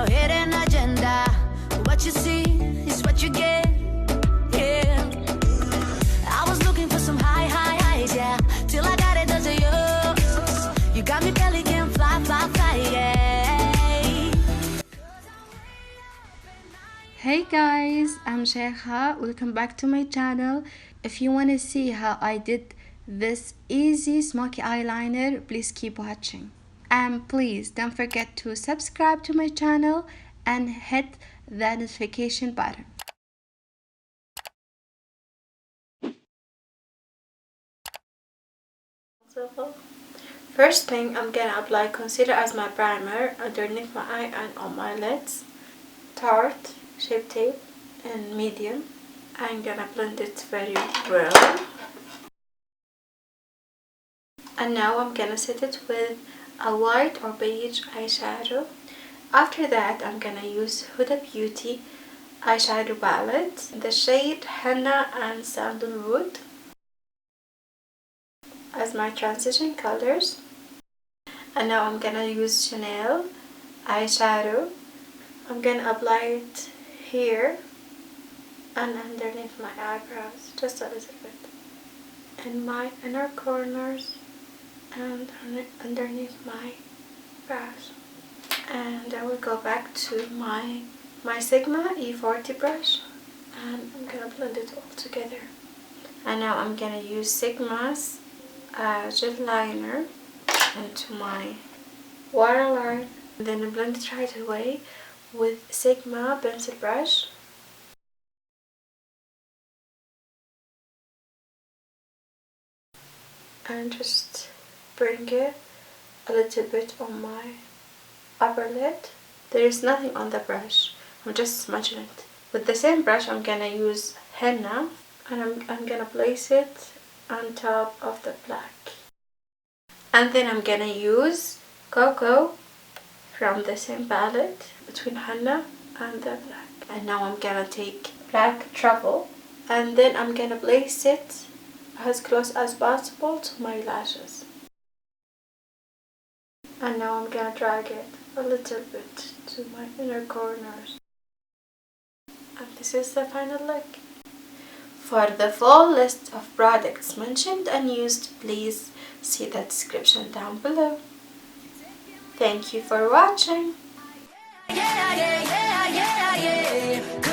hidden agenda. What you see is what you get. Yeah. I was looking for some high highs, yeah. Till I got it, does it you? You got me belly can fly, fly, fly, yeah. Hey guys, I'm Sheikha. Welcome back to my channel. If you want to see how I did this easy smoky eyeliner, please keep watching. And please don't forget to subscribe to my channel and hit the notification button. First thing, I'm gonna apply concealer as my primer underneath my eye and on my lids. Tarte Shape Tape in medium. I'm gonna blend it very well. And now I'm gonna set it with a white or beige eyeshadow. After that, I'm gonna use Huda Beauty eyeshadow palette in the shade Henna and Sandalwood as my transition colors. And now I'm gonna use Chanel eyeshadow. I'm gonna apply it here and underneath my eyebrows, just a little bit, in my inner corners and underneath my brows. And I will go back to my Sigma E40 brush and I'm gonna blend it all together. And now I'm gonna use Sigma's gel liner into my waterline, and then blend it right away with Sigma pencil brush. And just bring it a little bit on my upper lid. There is nothing on the brush, I'm just smudging it. With the same brush I'm gonna use henna and I'm gonna place it on top of the black. And then I'm gonna use Cocoa from the same palette between henna and the black. And now I'm gonna take black truffle and then I'm gonna place it as close as possible to my lashes. And now I'm gonna drag it a little bit to my inner corners. And this is the final look. For the full list of products mentioned and used, please see the description down below. Thank you for watching. Yeah, yeah, yeah, yeah, yeah.